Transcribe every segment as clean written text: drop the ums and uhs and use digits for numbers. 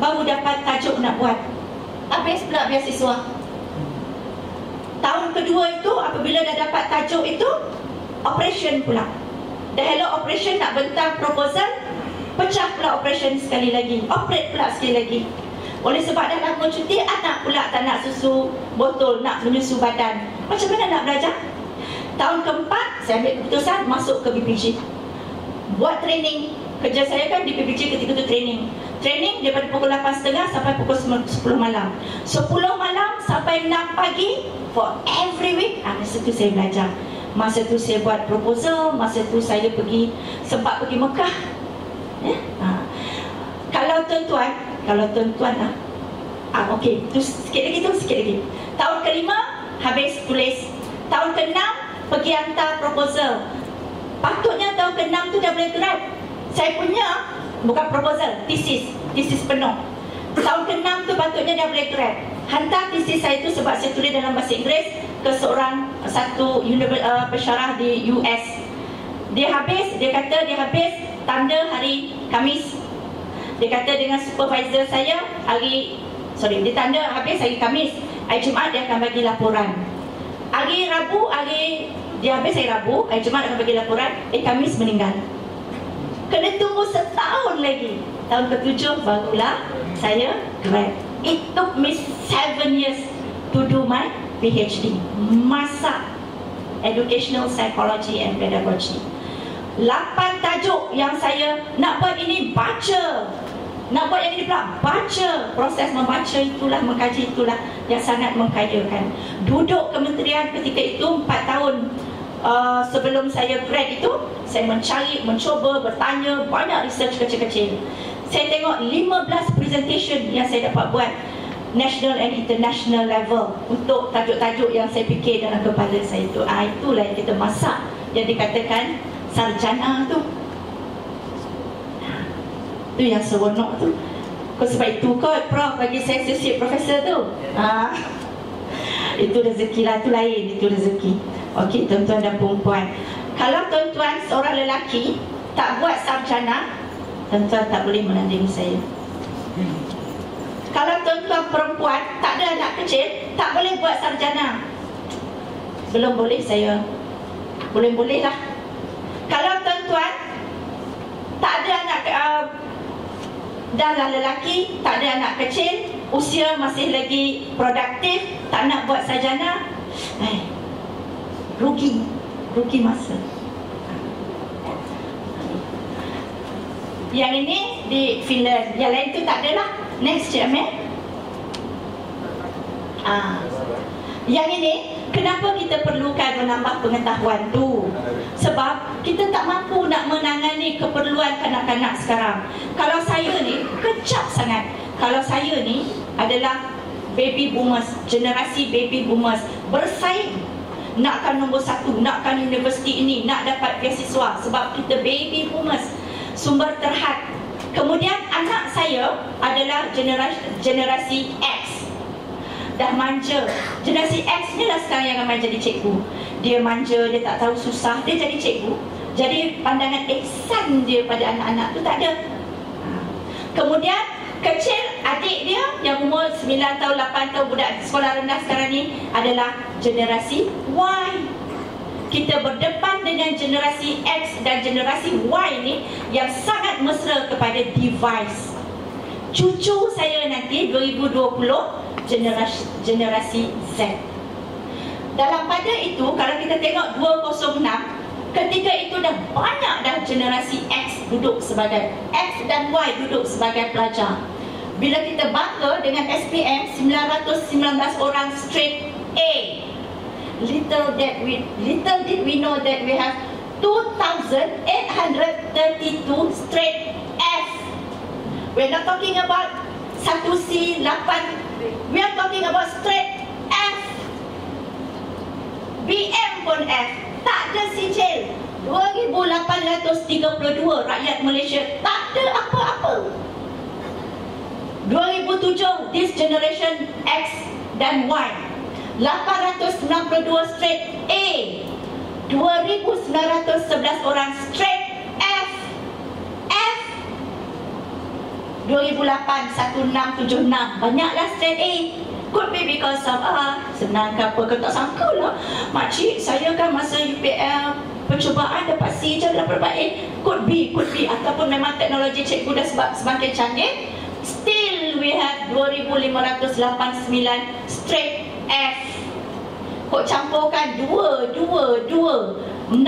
baru dapat tajuk nak buat. Habis pula beasiswa. Tahun kedua itu, apabila dah dapat tajuk itu, operation pula. Dah hello operation, nak bentang proposal, pecah pula operation sekali lagi, operate pula sekali lagi. Oleh sebab dah lama cuti, anak pula tak nak susu botol, nak menyusu badan. Macam mana nak belajar? Tahun keempat, saya ambil keputusan masuk ke BPJ, buat training. Kerja saya kan di BPJ ketika itu training. Training daripada pukul 8.30 sampai pukul 10 malam. 10 malam sampai 6 pagi for every week. Masa tu saya belajar. Masa tu saya buat proposal. Masa tu saya sempat pergi Mekah. Kalau tuan-tuan lah. Okey, tu sikit lagi. Tahun kelima habis tulis. Tahun keenam pergi hantar proposal. Patutnya tahun keenam tu dah boleh grad. Saya punya bukan proposal, tesis penuh. Tahun ke-6 tu patutnya dah boleh grad. Hantar tesis saya tu sebab saya tulis dalam bahasa Inggeris ke satu pensyarah di US. Dia kata dia habis tanda hari Khamis. Dia kata dengan supervisor saya dia tanda habis hari Khamis. Hari Jumaat dia akan bagi laporan. Hari Rabu, dia habis hari Rabu, hari Jumaat akan bagi laporan. Khamis meninggal. Kena tunggu setahun lagi. Tahun ke-7 barulah saya grad. It took me 7 years to do my PhD. Masa Educational Psychology and Pedagogy. 8 tajuk yang saya nak buat ini, baca. Nak buat yang ini pula, baca. Proses membaca itulah, mengkaji itulah yang sangat mengkayakan. Duduk kementerian ketika itu 4 tahun. Sebelum saya grad itu, saya mencari, mencuba, bertanya, banyak research kecil-kecil. Saya tengok 15 presentation yang saya dapat buat national and international level untuk tajuk-tajuk yang saya fikir dalam kepala saya itu. Itulah yang kita masak, yang dikatakan sarjana tu. Itu yang seronok tu. Sebab itu kot Prof bagi saya associate professor tu. Itu rezeki lah, itu lain, itu rezeki. Okey, tuan-tuan dan perempuan, kalau tuan-tuan seorang lelaki tak buat sarjana, tuan-tuan tak boleh menandingi saya. Kalau tuan-tuan perempuan tak ada anak kecil, tak boleh buat sarjana. Belum boleh saya. Boleh-boleh lah. Kalau tuan-tuan tak ada anak dah lah lelaki, tak ada anak kecil, usia masih lagi produktif, tak nak buat sarjana, rugi masa. Yang ini di Finland, yang lain tu tak ada lah. Next, Cik Amir. Yang ini, kenapa kita perlukan menambah pengetahuan tu? Sebab kita tak mampu nak menangani keperluan kanak-kanak sekarang. Kalau saya ni, kejap sangat. Kalau saya ni adalah baby boomers, generasi baby boomers, bersaing. Nakkan nombor 1, nakkan universiti ini, nak dapat beasiswa. Sebab kita baby boomers, sumber terhad. Kemudian anak saya adalah generasi X. Dah manja. Generasi X ni lah sekarang yang akan jadi cikgu. Dia manja, dia tak tahu susah, dia jadi cikgu. Jadi pandangan ihsan dia pada anak-anak tu tak ada. Kemudian kecil, adik dia yang umur 9 tahun, 8 tahun, budak sekolah rendah sekarang ni adalah generasi Y. Kita berdepan dengan generasi X dan generasi Y ni yang sangat mesra kepada device. Cucu saya nanti 2020 generasi Z. Dalam pada itu, kalau kita tengok 206, ketika itu dah banyak dah generasi X duduk sebagai X dan Y duduk sebagai pelajar. Bila kita bangga dengan SPM 919 orang straight A, little did we know that we have 2,832 straight F. We're not talking about 1C 8. We are talking about straight F. BM pun F. Tak ada sijil. 2,832 rakyat Malaysia tak ada apa-apa. 2007 this generation X dan Y 892 straight A, 2,911 orang straight F. 2008 1676 banyaklah straight A. Could be because of senang ke apa, kau tak sangka lah makcik saya kan masa UPL percubaan dapat C je dapat A. Could be ataupun memang teknologi cikgu dah semakin canggih. Still we have 2589 straight F. Kau campurkan 2, 6, 7,000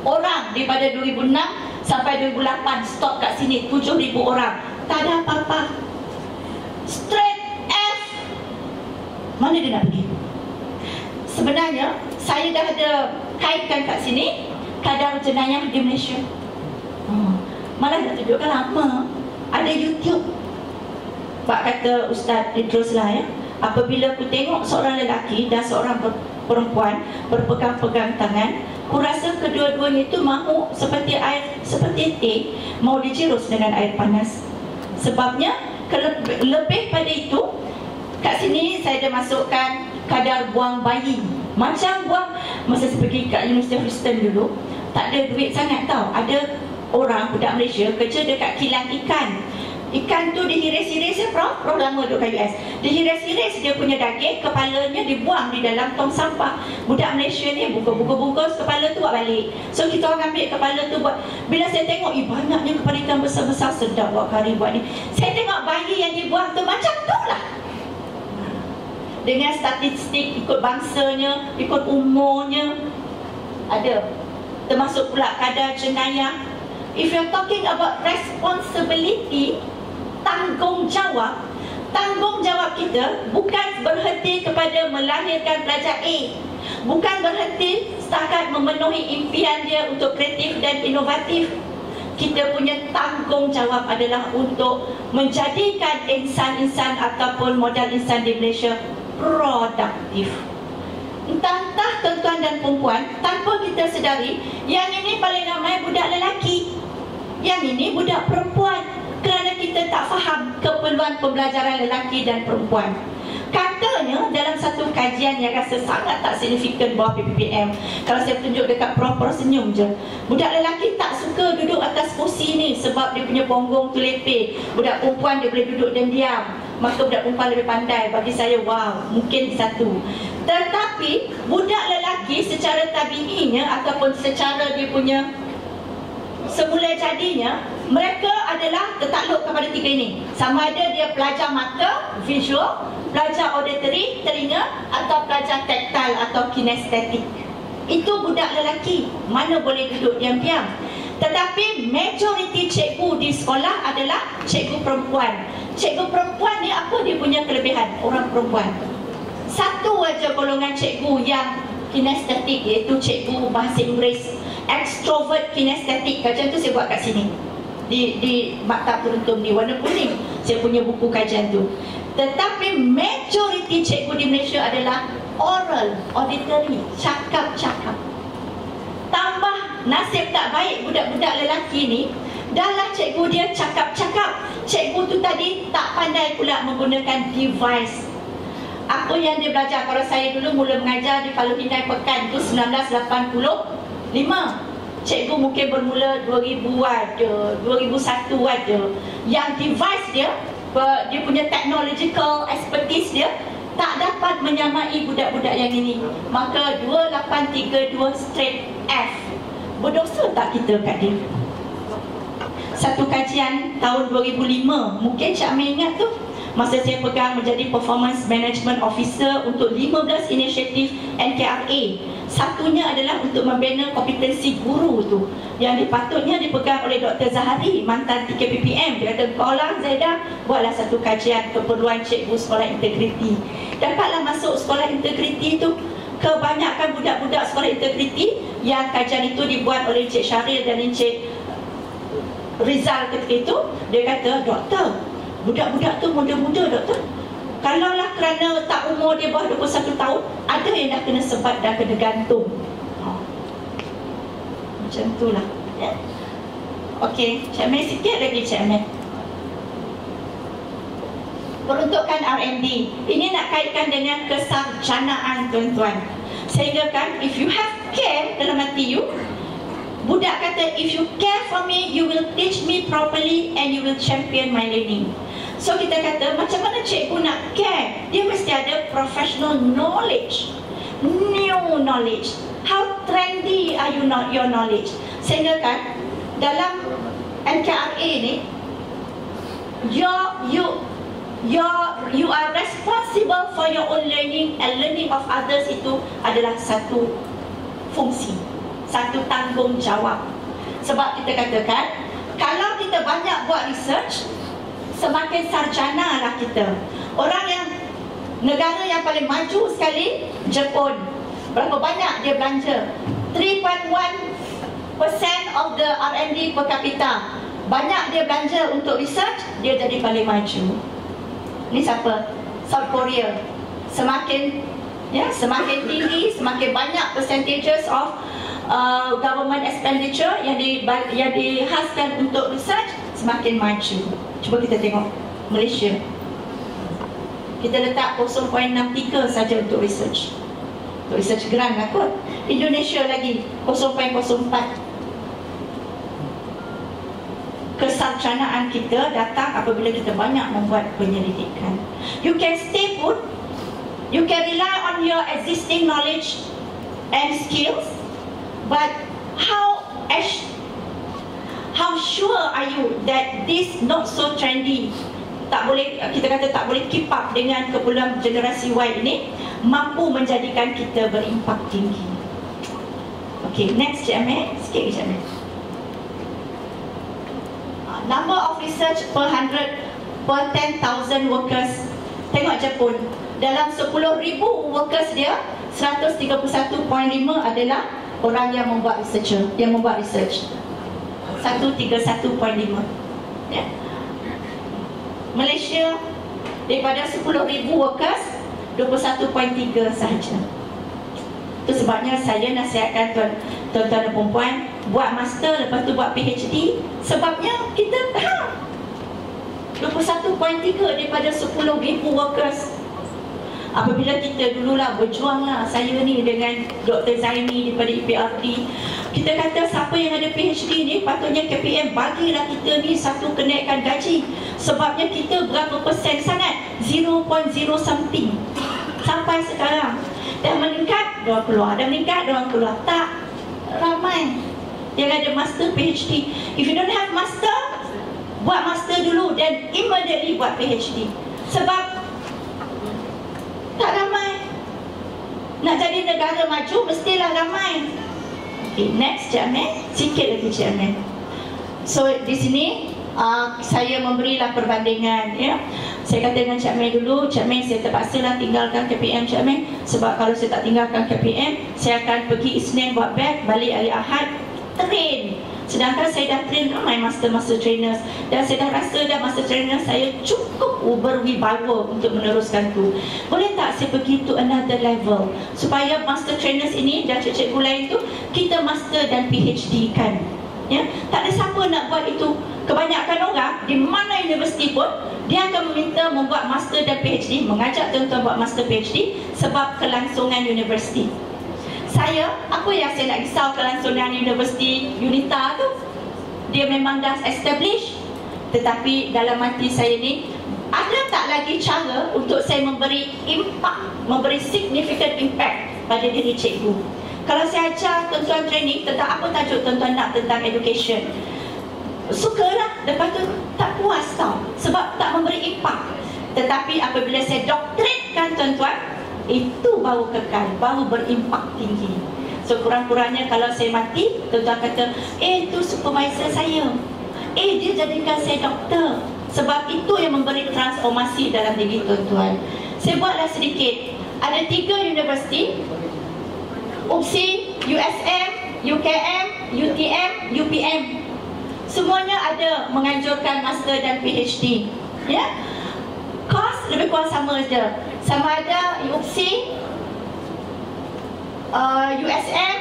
orang daripada 2006 sampai 2008 stop kat sini 7,000 orang. Tak ada apa-apa. Straight F. Mana dia nak pergi? Sebenarnya saya dah ada kaitkan kat sini kadar jenayah di Malaysia. Malah nak tunjukkan lama. Ada YouTube. Pak kata Ustaz Idrus lah ya. Apabila aku tengok seorang lelaki dan seorang perempuan berpegang-pegang tangan, aku rasa kedua-duanya itu mahu seperti air, seperti teh, mau dijirus dengan air panas. Sebabnya lebih pada itu, kat sini saya dah masukkan kadar buang bayi. Macam buang, masa saya pergi kat Universiti Houston dulu, tak ada duit sangat tau. Ada orang, budak Malaysia, kerja dekat kilang ikan. Ikan tu dihiris-hiris ya, Prof lama duduk kat US. Dihiris-hiris dia punya daging, kepalanya dibuang di dalam tong sampah. Budak Malaysia ni bungkus kepala tu buat balik. So kita orang ambil kepala tu buat. Bila saya tengok, banyaknya kepala ikan besar-besar, sedap buat kari buat ni. Saya tengok bayi yang dibuang tu macam tu lah. Dengan statistik ikut bangsanya, ikut umurnya. Ada. Termasuk pula kadar jenayah. If you're talking about responsibility, tanggungjawab kita bukan berhenti kepada melahirkan pelajar A, bukan berhenti setakat memenuhi impian dia untuk kreatif dan inovatif. Kita punya tanggungjawab adalah untuk menjadikan insan-insan ataupun modal insan di Malaysia produktif. Entah tuan-tuan dan perempuan, tanpa kita sedari, yang ini paling ramai budak lelaki, yang ini budak perempuan, kerana kita tak faham keperluan pembelajaran lelaki dan perempuan. Katanya dalam satu kajian yang rasa sangat tak signifikan bawah PPPM, kalau saya tunjuk dekat Prof senyum je, budak lelaki tak suka duduk atas kursi ni sebab dia punya punggung tu lepeh. Budak perempuan dia boleh duduk dan diam, maka budak perempuan lebih pandai. Bagi saya, wow, mungkin satu. Tetapi budak lelaki secara tabiinya ataupun secara dia punya semula jadinya, mereka adalah tertakluk kepada tiga ini. Sama ada dia pelajar mata, visual, pelajar auditory, telinga, atau pelajar taktil atau kinestetik. Itu budak lelaki, mana boleh duduk diam-diam. Tetapi majoriti cikgu di sekolah adalah cikgu perempuan. Cikgu perempuan ni apa dia punya kelebihan? Orang perempuan. Satu aja golongan cikgu yang kinestetik, iaitu cikgu bahasa Inggeris, extrovert kinestetik. Kajian tu saya buat kat sini di maktab turuntum ni, warna kuning. Saya punya buku kajian tu. Tetapi majoriti cikgu di Malaysia adalah oral, auditory, cakap-cakap. Tambah nasib tak baik budak-budak lelaki ni, dahlah cikgu dia cakap-cakap, cikgu tu tadi tak pandai pula menggunakan device. Apa yang dia belajar? Kalau saya dulu mula mengajar di Palu Pinai Pekan tu 1985, cikgu mungkin bermula 2000 ada, 2001 ada. Yang device dia punya technological expertise dia tak dapat menyamai budak-budak yang ini. Maka 2832 straight F. Berdosa tak kita kat dia? Satu kajian tahun 2005, mungkin Cik Amir ingat tu, masa saya pegang menjadi Performance Management Officer untuk 15 inisiatif NKRA. Satunya adalah untuk membina kompetensi guru tu, yang dipatutnya dipegang oleh Dr. Zahari, mantan 3 PPM. Dia kata, kau lah Zaidah, buatlah satu kajian keperluan cikgu sekolah integriti. Dapatlah masuk sekolah integriti tu. Kebanyakan budak-budak sekolah integriti yang kajian itu dibuat oleh Encik Syaril dan Encik Rizal ketika itu, dia kata, doktor, budak-budak tu muda-muda doktor. Kalaulah kerana tak umur dia bawah 21 tahun, ada yang dah kena sebat, dah kena gantung. Macam itulah ya? Okey, Cik Amir sikit lagi Cik Amir. Peruntukan R&D ini nak kaitkan dengan kesarjanaan tuan-tuan. Sehingga kan, if you have care dalam hati you, Budak kata, if you care for me, you will teach me properly and you will champion my learning. So kita kata, macam mana cikgu nak care? Dia mesti ada professional knowledge, new knowledge. How trendy are your knowledge? Sehingga kan dalam NKRA ni, you are responsible for your own learning, and learning of others itu adalah satu fungsi, satu tanggungjawab. Sebab kita katakan, kalau kita banyak buat research, semakin sarjana lah kita. Orang yang negara yang paling maju sekali, Jepun, berapa banyak dia belanja? 3.1% of the R&D per capita. Banyak dia belanja untuk research, dia jadi paling maju. Ni siapa? South Korea. Semakin tinggi, semakin banyak percentages of government expenditure yang dihaskan untuk research, semakin maju. Cuba kita tengok Malaysia. Kita letak 0.63 saja untuk research. Untuk research grant lah kot. Indonesia lagi 0.04. Kesarjanaan kita datang apabila kita banyak membuat penyelidikan. You can stay put, you can rely on your existing knowledge and skills, but how sure are you that this not so trendy, tak boleh, kita kata tak boleh keep up dengan keperluan generasi Y ini, mampu menjadikan kita berimpak tinggi. Okay, next Cik Amir, sikit Cik Amir. Number of research per 10,000 workers. Tengok Jepun, dalam 10,000 workers dia, 131.5 adalah orang yang membuat researcher, yang membuat research. 131.5. Ya. Malaysia, daripada 10,000 workers, 21.3 sahaja. Itu sebabnya saya nasihatkan tuan-tuan dan perempuan, buat master, lepas tu buat PhD. Sebabnya kita 21.3 daripada 10,000 workers. Apabila kita dululah berjuanglah, saya ni dengan Dr. Zaini daripada IPRD, kita kata siapa yang ada PhD ni, patutnya KPM bagilah kita ni satu kenaikan gaji. Sebabnya kita berapa persen sangat, 0.0 something sampai sekarang. Dan meningkat, diorang keluar. Dan meningkat, diorang keluar. Tak ramai yang ada master PhD. If you don't have master, buat master dulu dan immediately buat PhD. Sebab tak ramai. Nak jadi negara maju, mestilah ramai. Okay, next Cik Amir. Sikit lagi Cik Amir. So di sini saya memberilah perbandingan, ya. Saya kata dengan Cik Amir dulu, Cik Amir, saya terpaksalah tinggalkan KPM Cik Amir. Sebab kalau saya tak tinggalkan KPM, saya akan pergi Isnin buat beg, balik hari Ahad train. Sedangkan saya dah train ramai master trainers, dan saya dah rasa dah master trainer saya cukup berwibawa untuk meneruskan tu. Boleh tak saya pergi to another level, supaya master trainers ini dan cikgu lain tu kita master dan PhD kan, ya? Tak ada siapa nak buat itu. Kebanyakan orang di mana universiti pun dia akan meminta membuat master dan PhD, mengajak tuan-tuan buat master PhD sebab kelangsungan universiti. Apa yang saya nak risau kelangsungan universiti Unita tu, dia memang dah establish. Tetapi dalam hati saya ni, ada tak lagi cara untuk saya memberi impact, memberi significant impact pada diri cikgu. Kalau saya ajar tuan-tuan training tentang apa tajuk tuan-tuan nak tentang education, sukalah, lepas tu tak puas tau, sebab tak memberi impact. Tetapi apabila saya doktoratekan tuan-tuan, itu baru kekal, baru berimpak tinggi. So kurang-kurangnya kalau saya mati, tuan-tuan kata, itu supervisor saya, dia jadikan saya doktor. Sebab itu yang memberi transformasi dalam diri tuan-tuan. Saya buatlah sedikit. Ada 3 universiti, UPSI, USM, UKM, UTM, UPM. Semuanya ada menganjurkan master dan PhD, ya. Kos lebih kurang sama saja. Sama ada UPSI, USM,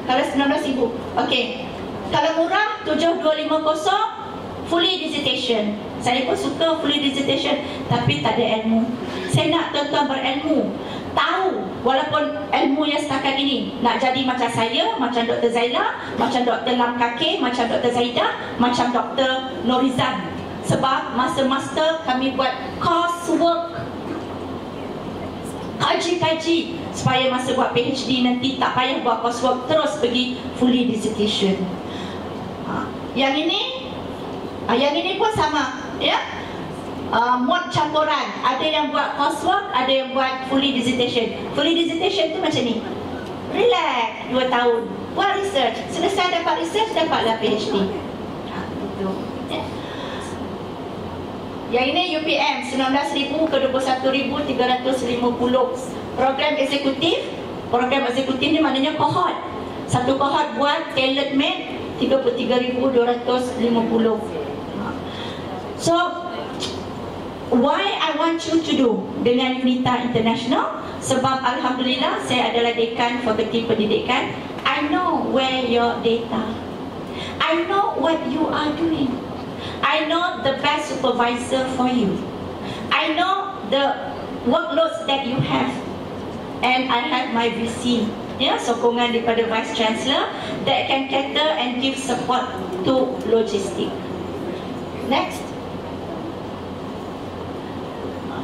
kalau 19,000. Okey. Kalau murah 7,250 fully dissertation. Saya pun suka fully dissertation, tapi tak ada ilmu. Saya nak tuan-tuan berilmu. tahu, walaupun ilmu yang setakat ini nak jadi macam saya, macam Dr. Zaila, macam Dr. Lam Kake, macam Dr. Zaidah, macam Dr. Norizan. Sebab masa master kami buat coursework, kaji-kaji, supaya masa buat PhD nanti tak payah buat coursework, terus pergi fully dissertation. Yang ini pun sama, ya. Mod campuran, ada yang buat coursework, ada yang buat fully dissertation. Fully dissertation tu macam ni, relax 2 tahun, buat research, selesai dapat research, dapatlah PhD. Itu, ya. Yang ini UPM 19,000 ke 21,350. Program eksekutif ni maknanya kohort. Satu kohort buat tailor made 33,250. So why I want you to do dengan UNITA International? Sebab Alhamdulillah saya adalah dekan Fakulti Pendidikan. I know where your data, I know what you are doing, I know the best supervisor for you, I know the workloads that you have, and I have my VC, ya, sokongan daripada Vice Chancellor that can cater and give support to logistic. Next.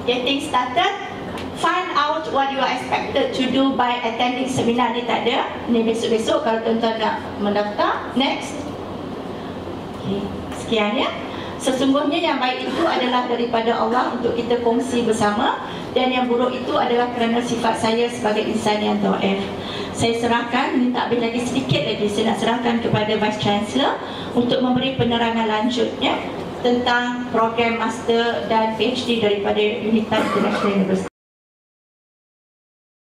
Getting started. Find out what you are expected to do by attending seminar ni tak ada. Ni besok-besok kalau tuan-tuan nak mendaftar. Next. Okay. Sekian, ya. Sesungguhnya yang baik itu adalah daripada Allah untuk kita kongsi bersama, dan yang buruk itu adalah kerana sifat saya sebagai insan yang dhaif. Saya serahkan, ini tak habis lagi, sedikit lagi saya nak serahkan kepada Vice Chancellor untuk memberi penerangan lanjutnya tentang program master dan PhD daripada UNITA International University.